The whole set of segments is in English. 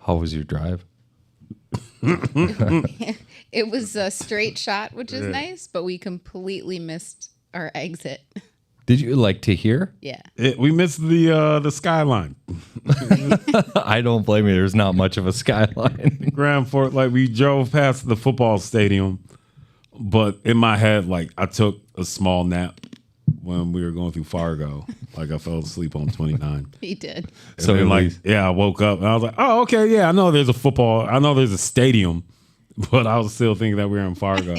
How was your drive? It was a straight shot, which is nice, but we completely missed our exit. Did you like to hear? Yeah. We missed the skyline. I don't blame you. There's not much of a skyline. Grand Fort, like we drove past the football stadium, but in my head, like I took a small nap when we were going through Fargo. Like I fell asleep on 29. He did. And so then, like, I woke up and I was like, oh, okay, yeah, I know there's a stadium, but I was still thinking that we were in Fargo.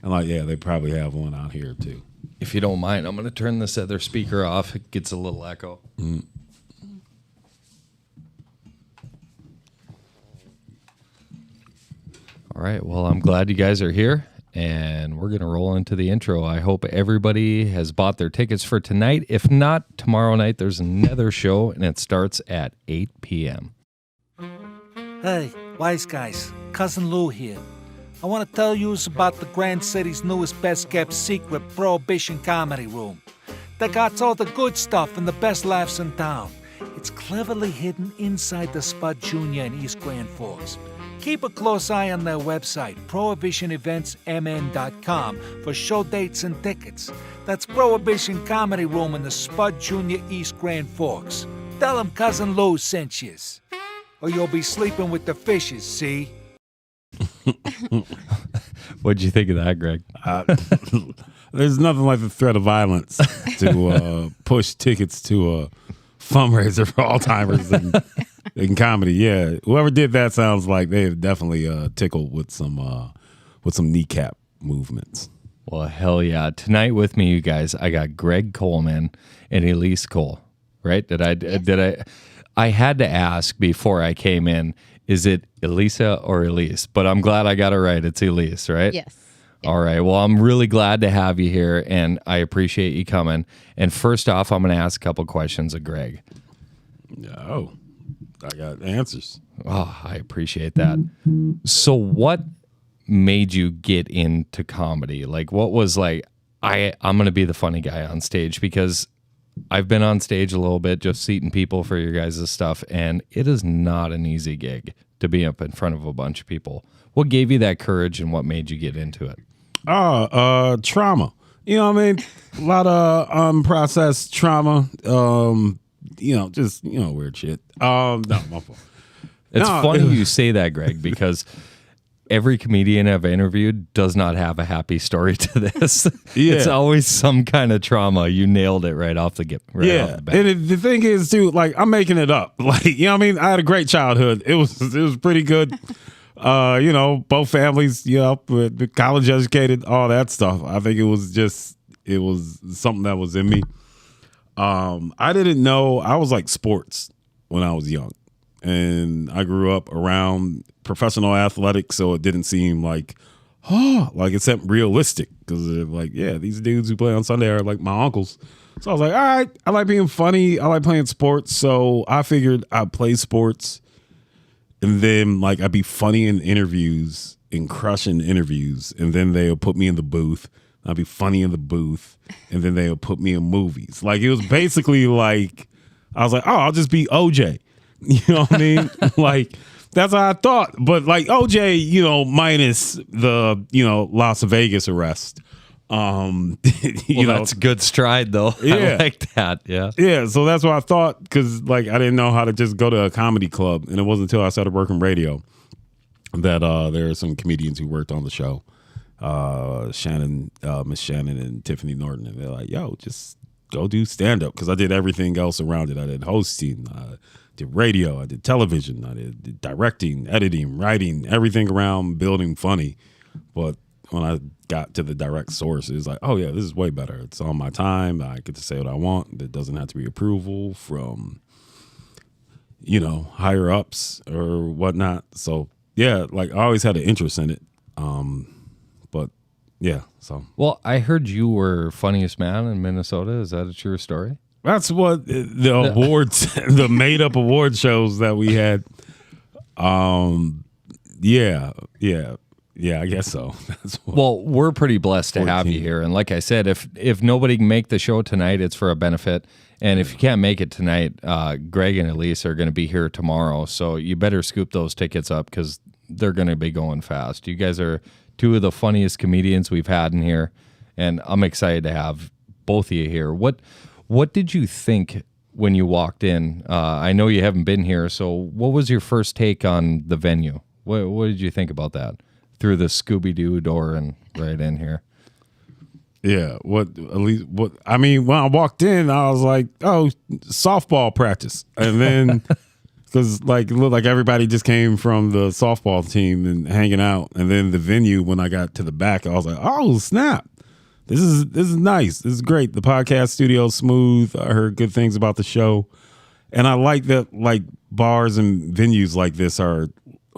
And like, yeah, they probably have one out here too. If you don't mind, I'm going to turn this other speaker off. It gets a little echo. Mm. All right. Well, I'm glad you guys are here, and we're going to roll into the intro. I hope everybody has bought their tickets for tonight. If not, tomorrow night there's another show, and it starts at 8 p.m. Hey, wise guys. Cousin Lou here. I want to tell you about the Grand City's newest best-kept secret, Prohibition Comedy Room. They got all the good stuff and the best laughs in town. It's cleverly hidden inside the Spud Jr. in East Grand Forks. Keep a close eye on their website, prohibitioneventsmn.com, for show dates and tickets. That's Prohibition Comedy Room in the Spud Jr. East Grand Forks. Tell them Cousin Lou sent yous. Or you'll be sleeping with the fishes, see? What'd you think of that, Greg? There's nothing like the threat of violence to push tickets to a fundraiser for Alzheimer's in comedy. Yeah, whoever did that sounds like they've definitely tickled with some kneecap movements. Well, hell yeah! Tonight with me, you guys, I got Greg Coleman and Elise Cole. Right? I had to ask before I came in. Is it Elisa or Elise? But I'm glad I got it right. It's Elise, right? Yes. All right. Well, I'm really glad to have you here, and I appreciate you coming. And first off, I'm going to ask a couple questions of Greg. Oh, I got answers. Oh, I appreciate that. So what made you get into comedy? Like, what was like, I'm going to be the funny guy on stage, because I've been on stage a little bit, just seating people for your guys' stuff, and it is not an easy gig to be up in front of a bunch of people. What gave you that courage, and what made you get into it? Trauma. You know what I mean? A lot of unprocessed trauma. Weird shit. No, my fault. It's funny you say that, Greg, because every comedian I've interviewed does not have a happy story to this. Yeah. It's always some kind of trauma. You nailed it right off the bat. And the thing is, too, like, I'm making it up. Like, you know what I mean? I had a great childhood. It was pretty good. Both families, college educated, all that stuff. I think it was something that was in me. I didn't know. I was like sports when I was young. And I grew up around professional athletics, so it didn't seem like it's realistic, because like, yeah, these dudes who play on Sunday are like my uncles. So I was like, all right, I like being funny. I like playing sports. So I figured I'd play sports, and then like I'd be funny in interviews and crushing interviews, and then they'll put me in the booth. I'd be funny in the booth, and then they'll put me in movies. Like, it was basically like, I was like, oh, I'll just be OJ. You know what I mean? Like, that's how I thought. But like OJ, minus the, Las Vegas arrest. That's a good stride, though. Yeah. I like that. Yeah. Yeah. So that's what I thought, because like I didn't know how to just go to a comedy club, and it wasn't until I started working radio that there are some comedians who worked on the show, Miss Shannon and Tiffany Norton, and they're like, "Yo, just go do stand up," because I did everything else around it. I did hosting. Did radio, I did television, I did directing, editing, writing, everything around building funny. But when I got to the direct source, it was like, oh yeah, this is way better. It's on my time. I get to say what I want. There doesn't have to be approval from, higher ups or whatnot. So yeah, like I always had an interest in it. But yeah, so. Well, I heard you were funniest man in Minnesota. Is that a true story? That's what the awards, the made up award shows that we had. Yeah, I guess so. Well, we're pretty blessed to have you here. And like I said, if nobody can make the show tonight, it's for a benefit. And if you can't make it tonight, Greg and Elise are going to be here tomorrow. So you better scoop those tickets up because they're going to be going fast. You guys are two of the funniest comedians we've had in here, and I'm excited to have both of you here. What did you think when you walked in? I know you haven't been here, so what was your first take on the venue? What did you think about that? Through the Scooby-Doo door and right in here. Yeah, what I mean, when I walked in, I was like, oh, softball practice. And then because like it looked like everybody just came from the softball team and hanging out. And then the venue, when I got to the back, I was like, oh snap. This is nice. This is great. The podcast studio's smooth. I heard good things about the show. And I like that like bars and venues like this are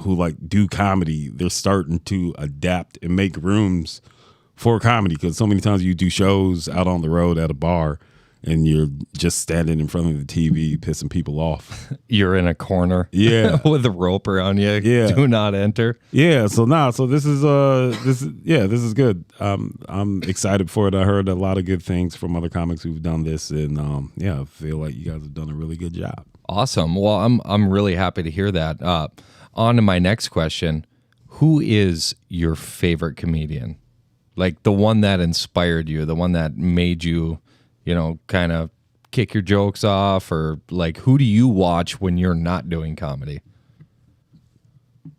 who like do comedy. They're starting to adapt and make rooms for comedy, because so many times you do shows out on the road at a bar and you're just standing in front of the TV pissing people off. You're in a corner, yeah, with a rope around you. Yeah, do not enter. Yeah, so this is good. I'm excited for it. I heard a lot of good things from other comics who've done this, and I feel like you guys have done a really good job. Awesome. Well, I'm really happy to hear that. On to my next question: who is your favorite comedian? Like the one that inspired you, the one that made you, kind of kick your jokes off, or like who do you watch when you're not doing comedy?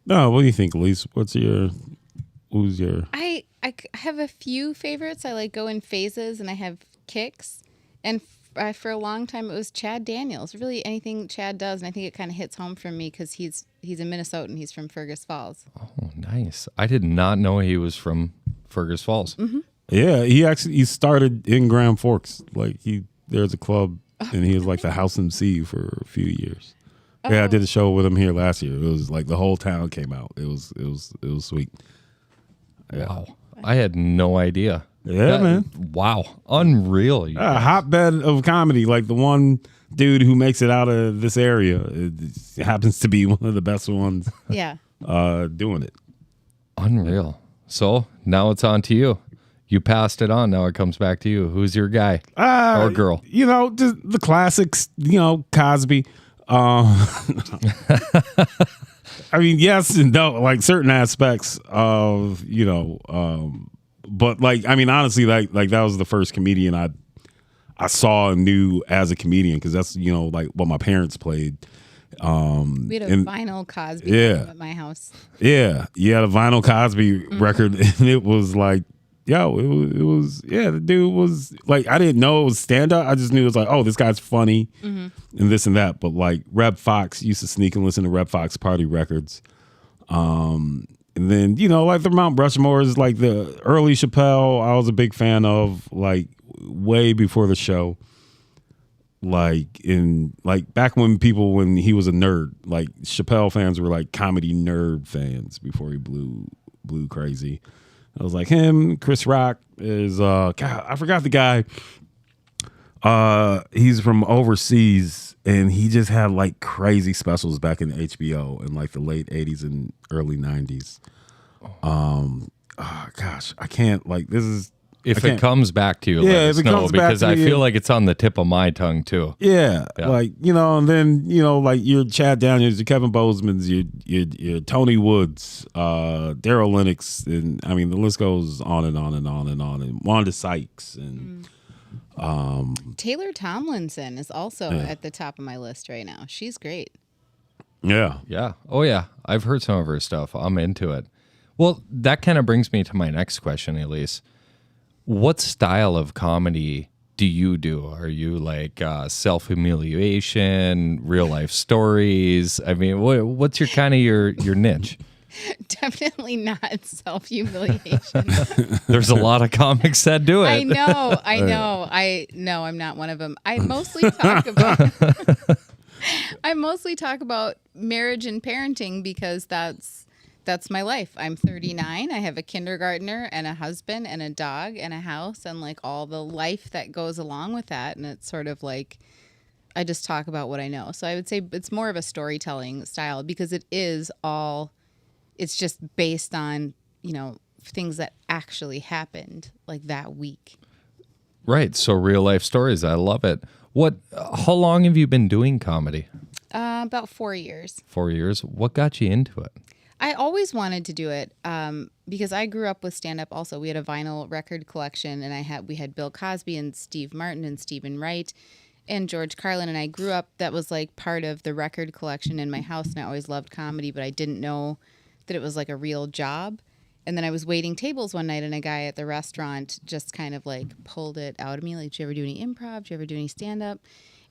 No, what do you think, Elise? Who's your? I have a few favorites. I like go in phases, and I have kicks. And for a long time, it was Chad Daniels. Really, anything Chad does, and I think it kind of hits home for me because he's a Minnesotan. He's from Fergus Falls. Oh, nice! I did not know he was from Fergus Falls. Mm-hmm. Yeah, he started in Grand Forks. Like there's a club, and he was like the house MC for a few years. Oh. Yeah, I did a show with him here last year. It was like the whole town came out. It was sweet. Yeah. Wow, I had no idea. Yeah, man. Wow, unreal. A hotbed of comedy. Like the one dude who makes it out of this area, it happens to be one of the best ones. Yeah. Doing it. Unreal. So now it's on to you. You passed it on. Now it comes back to you. Who's your guy or girl? Just the classics. Cosby. I mean, yes and no. Like certain aspects of but like I mean, honestly, like that was the first comedian I saw and knew as a comedian, because that's like what my parents played. We had a vinyl Cosby at my house. Yeah, you had a vinyl Cosby record, and it was like, it was the dude was like, I didn't know it was stand up. I just knew it was like, oh, this guy's funny, and this and that. But like Reb Fox, used to sneak and listen to Reb Fox party records. And then like the Mount Rushmores, like the early Chappelle, I was a big fan of, like way before the show. Like back when he was a nerd, like Chappelle fans were like comedy nerd fans before he blew crazy. I was like him. Chris Rock is God, I forgot the guy. He's from overseas, and he just had like crazy specials back in HBO in like the late 80s and early 90s. Gosh, I can't, like, this is, if it comes back to you, let us know, because I feel like it's on the tip of my tongue too. Yeah. Like, and then, like your Chad Daniels, your Kevin Bozeman's, your Tony Woods, Daryl Lennox, and I mean the list goes on and on and on and on, and Wanda Sykes and Taylor Tomlinson is also at the top of my list right now. She's great. Yeah. Yeah. Oh yeah. I've heard some of her stuff. I'm into it. Well, that kind of brings me to my next question, Elise. What style of comedy do you do? Are you like self-humiliation, real life stories? I mean, what's your kind of your niche? Definitely not self-humiliation. There's a lot of comics that do it. I know. I'm not one of them. I mostly talk about marriage and parenting, because that's my life. I'm 39. I have a kindergartner and a husband and a dog and a house, and like all the life that goes along with that. And it's sort of like, I just talk about what I know. So I would say it's more of a storytelling style, because it's just based on, things that actually happened like that week. Right. So real life stories. I love it. What? How long have you been doing comedy? About 4 years. 4 years. What got you into it? I always wanted to do it because I grew up with stand-up also. We had a vinyl record collection, and we had Bill Cosby and Steve Martin and Stephen Wright and George Carlin, and I grew up, that was like part of the record collection in my house, and I always loved comedy, but I didn't know that it was like a real job. And then I was waiting tables one night, and a guy at the restaurant just kind of like pulled it out of me, like, do you ever do any improv? Do you ever do any stand-up?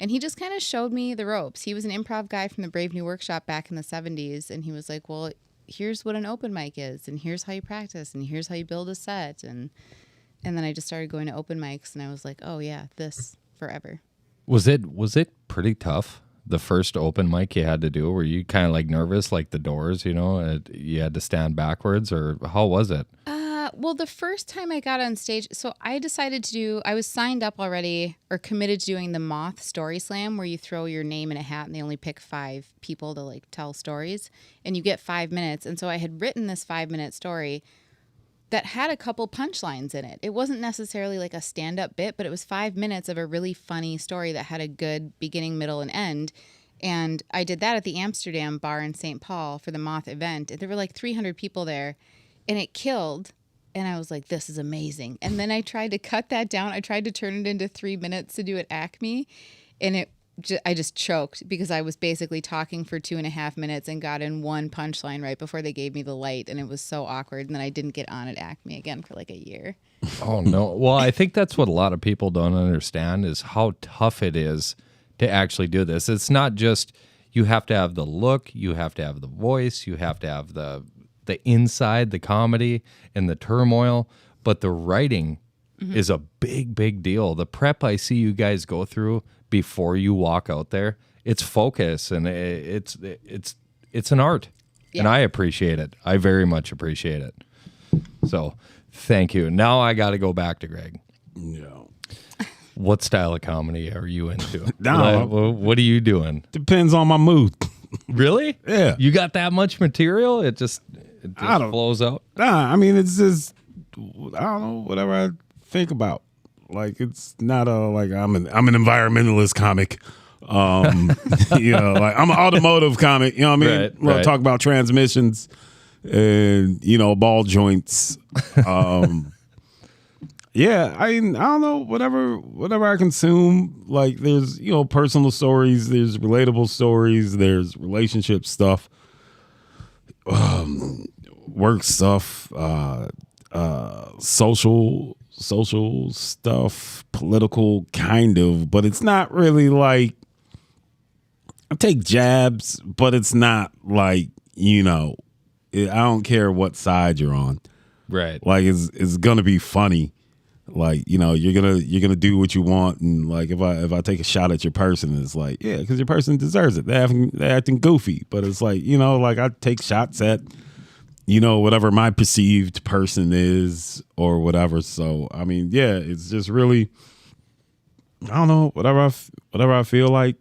And he just kind of showed me the ropes. He was an improv guy from the Brave New Workshop back in the 70s, and he was like, well, here's what an open mic is, and here's how you practice, and here's how you build a set. And then I just started going to open mics, and I was like, oh yeah, this forever. Was it pretty tough? The first open mic you had to do, were you kind of like nervous, like the Doors, you had to stand backwards, or how was it? Well, the first time I got on stage, so I was signed up already or committed to doing the Moth Story Slam, where you throw your name in a hat and they only pick 5 people to like tell stories, and you get 5 minutes. And so I had written this 5-minute story that had a couple punchlines in it. It wasn't necessarily like a stand-up bit, but it was 5 minutes of a really funny story that had a good beginning, middle, and end. And I did that at the Amsterdam bar in St. Paul for the Moth event. And there were like 300 people there, and it killed. And I was like, this is amazing. And then I tried to cut that down. I tried to turn it into 3 minutes to do at Acme, and I just choked because I was basically talking for 2.5 minutes and got in one punchline right before they gave me the light, and it was so awkward. And then I didn't get on at Acme again for like a year. Oh, no. Well, I think that's what a lot of people don't understand is how tough it is to actually do this. It's not just you have to have the look, you have to have the voice, you have to have the inside, the comedy and the turmoil, but the writing is a big, big deal. The prep I see you guys go through before you walk out there, it's focus, and it's an art. Yeah. And I appreciate it. I very much appreciate it. So thank you. Now I got to go back to Greg. Yeah. What style of comedy are you into? No. What are you doing? Depends on my mood. Really? Yeah. You got that much material? It just flows out? Nah, I mean, it's just, I don't know, whatever I think about. Like, it's not like I'm an environmentalist comic. Like I'm an automotive comic, you know what I mean? Right. Talk about transmissions and, ball joints. Yeah, I don't know, whatever I consume. Like, there's, personal stories, there's relatable stories, there's relationship stuff, work stuff, social stuff, political kind of, but it's not really like, I take jabs, but it's not like, I don't care what side you're on. Right. Like, it's gonna be funny. Like, you're gonna do what you want, and like if I take a shot at your person, it's like, yeah, because your person deserves it. They're acting goofy, but it's like, like I take shots at whatever my perceived person is or whatever. So I mean, yeah, it's just really, I don't know, whatever I feel like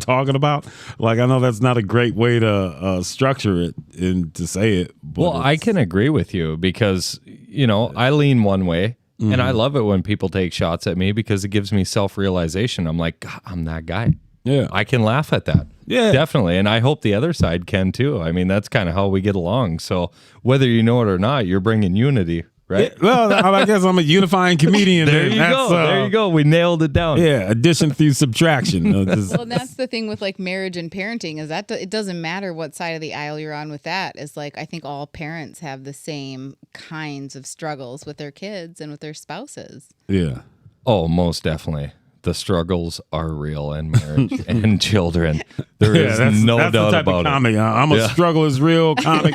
talking about. Like, I know that's not a great way to structure it and to say it. But well, I can agree with you because, I lean one way, and I love it when people take shots at me because it gives me self-realization. I'm like, God, I'm that guy. Yeah. I can laugh at that. Yeah. Definitely. And I hope the other side can too. I mean, that's kind of how we get along. So whether you know it or not, you're bringing unity. Right. Yeah, well, I guess I'm a unifying comedian. There you go. There you go. We nailed it down. Yeah, addition through subtraction. Well, that's the thing with like marriage and parenting is that it doesn't matter what side of the aisle you're on with that. Is like I think all parents have the same kinds of struggles with their kids and with their spouses. Yeah. Oh, most definitely. The struggles are real in marriage and children. There is no doubt the type about of comic. it. I'm a struggle is real comic.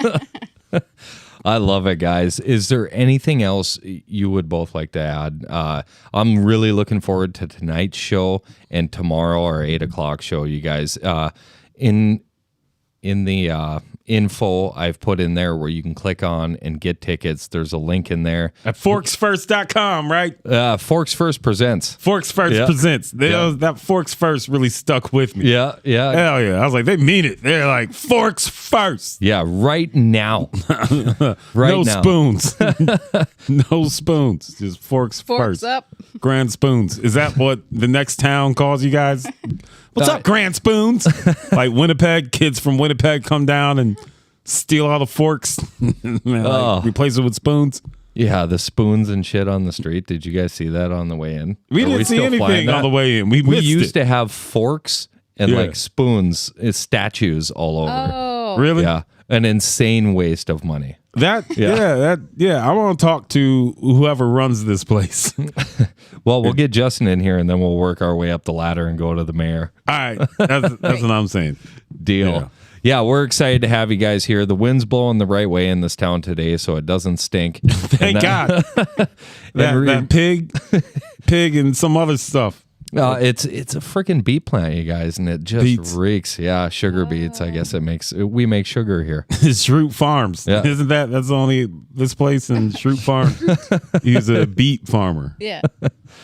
I love it, guys. Is there anything else you would both like to add? I'm really looking forward to tonight's show and tomorrow our 8 o'clock show, you guys. In the info I've put in there where you can click on and get tickets. There's a link in there At forksfirst.com, right? Forks First presents. Forks First Yeah. presents. Yeah. That Forks First really stuck with me. Yeah, Hell yeah. I was like, they mean it. They're like, Forks First. yeah. Right now, No spoons. No spoons. Just forks Forks first. up. Grand Spoons. Is that what the next town calls you guys? What's up, Grand Spoons? Like Winnipeg, kids from Winnipeg come down and steal all the forks and replace it with spoons. Yeah, the spoons and shit on the street. Did you guys see that on the way in? We didn't see anything on the way in. We used to have forks and like spoons, statues all over. Oh. Really? Yeah, an insane waste of money. I want to talk to whoever runs this place. Well, we'll get Justin in here and then we'll work our way up the ladder and go to the mayor. All right, that's what I'm saying. Deal. Yeah, we're excited to have you guys here. The wind's blowing the right way in this town today, so it doesn't stink. Thank God. that pig and some other stuff. It's a freaking beet plant, you guys, and it just reeks. Yeah, sugar beets. I guess we make sugar here. It's Shroot Farms. Yeah. Isn't that's only this place in Shroot Farms? He's a beet farmer, Yeah.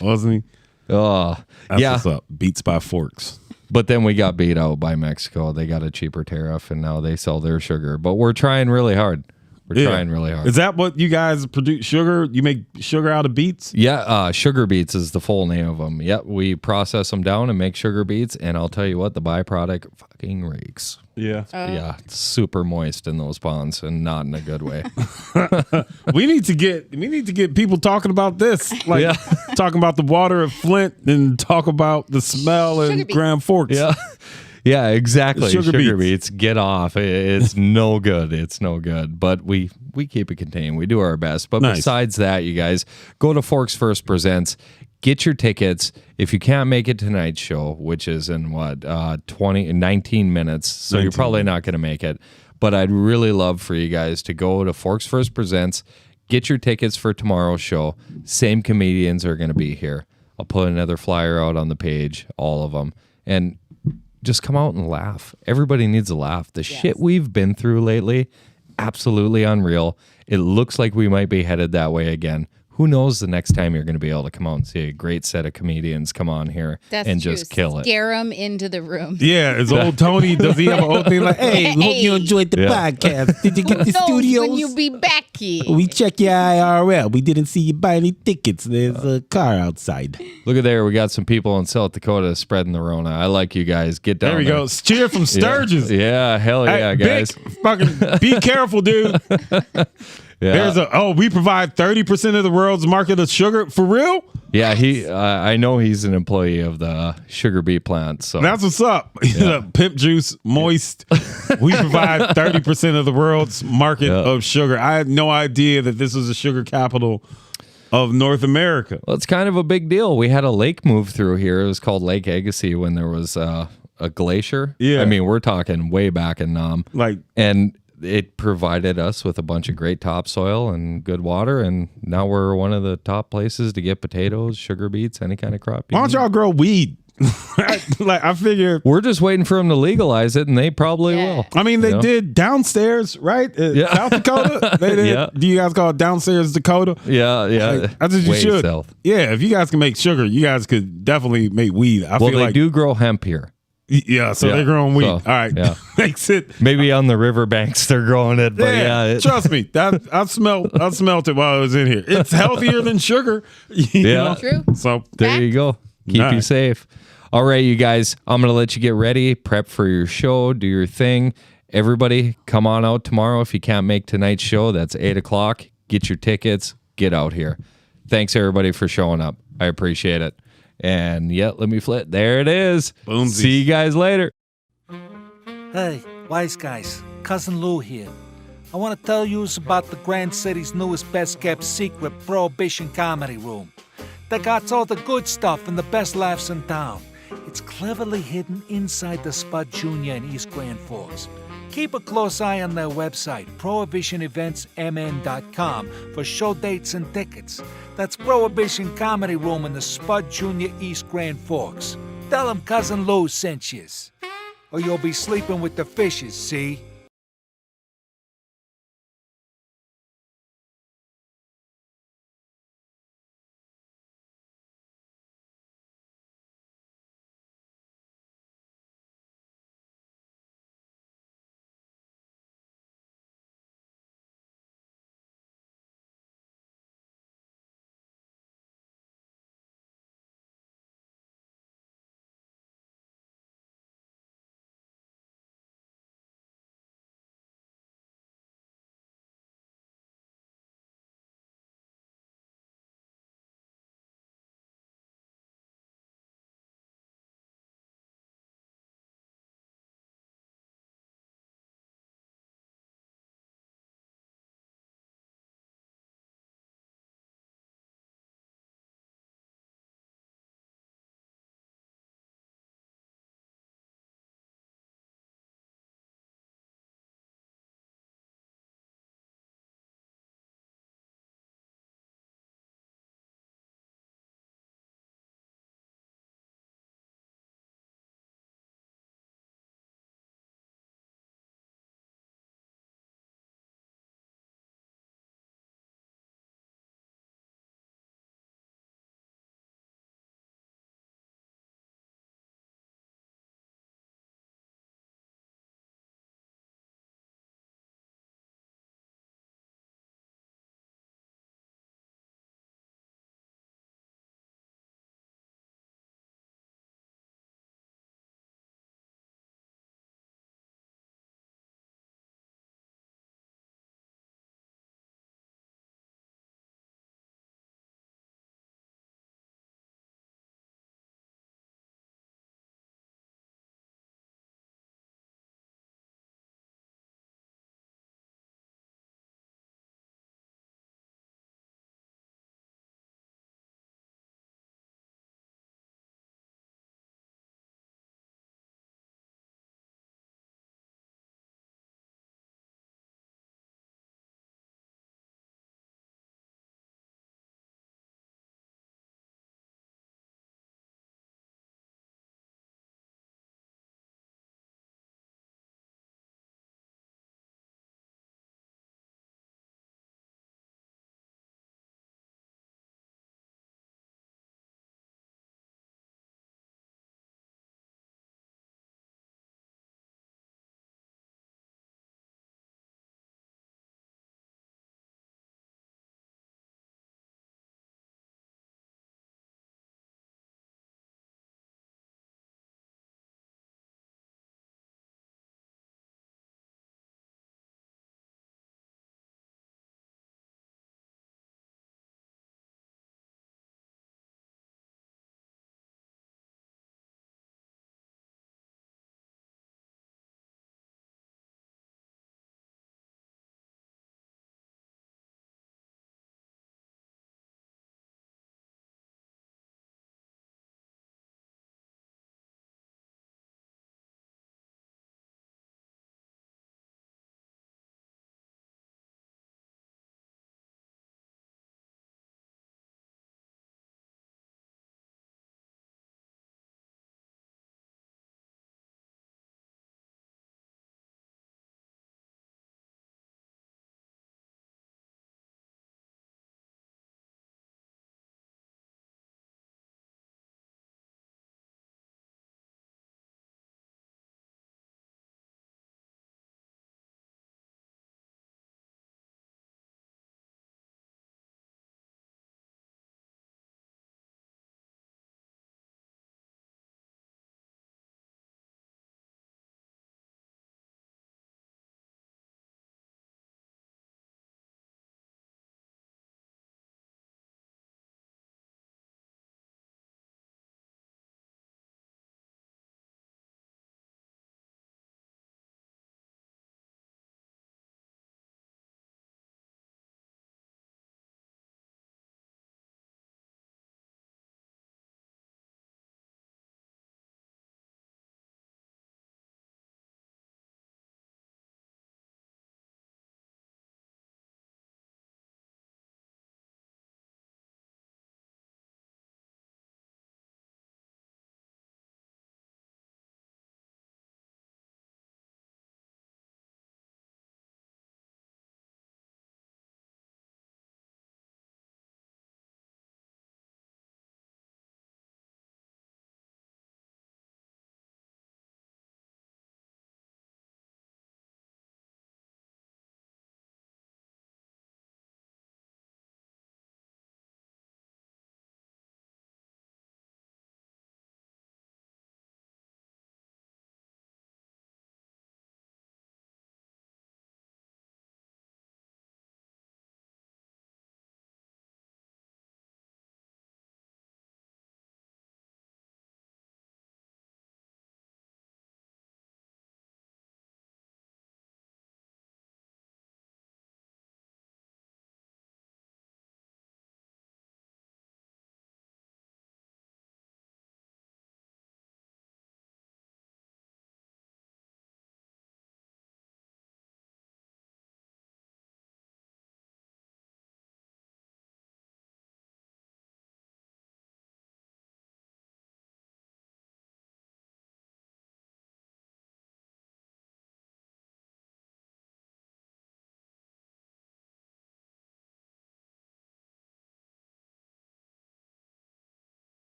wasn't he? Oh, That's yeah. what's up. Beets by forks. But then we got beat out by Mexico. They got a cheaper tariff, and now they sell their sugar. But we're trying really hard. We're trying really hard. Is that what you guys produce? Sugar? You make sugar out of beets? Yeah, sugar beets is the full name of them. Yep, we process them down and make sugar beets, and I'll tell you what, the byproduct fucking reeks. Yeah. Yeah, it's super moist in those ponds, and not in a good way. we need to get people talking about this, like talking about the water of Flint, and talk about the smell in Grand Forks. Yeah. Yeah, exactly. Sugar beets. Get off. It's no good. It's no good. But we keep it contained. We do our best. But besides that, you guys, go to Forks First Presents. Get your tickets. If you can't make it tonight's show, which is in 19 minutes, so you're probably not going to make it. But I'd really love for you guys to go to Forks First Presents. Get your tickets for tomorrow's show. Same comedians are going to be here. I'll put another flyer out on the page, all of them. And just come out and laugh. Everybody needs a laugh. The shit we've been through lately, absolutely unreal. It looks like we might be headed that way again. Who knows the next time you're going to be able to come out and see a great set of comedians come on here and just kill it. Scare them into the room. Yeah, is old Tony, does he have an old thing like, hey, hope you enjoyed the podcast. Did you get the studios? When you be back here? We check your IRL. We didn't see you buy any tickets. There's a car outside. Look at there. We got some people in South Dakota spreading the Rona. I like you guys. Get down there. There we go. Cheer from Sturgis. Yeah, hell yeah, guys. Vic, fucking be careful, dude. Yeah. We provide 30% of the world's market of sugar. For real? Yeah, I know he's an employee of the sugar beet plant. So that's what's up. Pimp juice, moist. We provide 30% of the world's market of sugar. I had no idea that this was a sugar capital of North America. Well, it's kind of a big deal. We had a lake move through here. It was called Lake Agassiz when there was a glacier. Yeah. I mean, we're talking way back in Nam. And it provided us with a bunch of great topsoil and good water, and now we're one of the top places to get potatoes, sugar beets, any kind of crop. Why don't y'all grow weed? I figure we're just waiting for them to legalize it, and they probably will. I mean, they did downstairs, right? South Dakota. They did. Do you guys call it downstairs Dakota? Yeah. That's what you should. South. Yeah, if you guys can make sugar, you guys could definitely make weed. I feel they do grow hemp here. Yeah, so they're growing weed. All right, makes it. Maybe on the riverbanks they're growing it, but trust me, I smelt it while I was in here. It's healthier than sugar. You know? True. So there you go. Keep you safe. All right, you guys, I'm gonna let you get ready, prep for your show, do your thing. Everybody, come on out tomorrow if you can't make tonight's show. That's 8:00. Get your tickets. Get out here. Thanks everybody for showing up. I appreciate it. And let me flip. There it is. Boomsies. See you guys later. Hey, wise guys, Cousin Lou here. I want to tell you about the Grand City's newest best-kept secret, Prohibition Comedy Room. They got all the good stuff and the best laughs in town. It's cleverly hidden inside the Spud Jr. in East Grand Forks. Keep a close eye on their website, prohibitioneventsmn.com, for show dates and tickets. That's Prohibition Comedy Room in the Spud Jr. East Grand Forks. Tell them Cousin Lou sent yous. or you'll be sleeping with the fishes, see?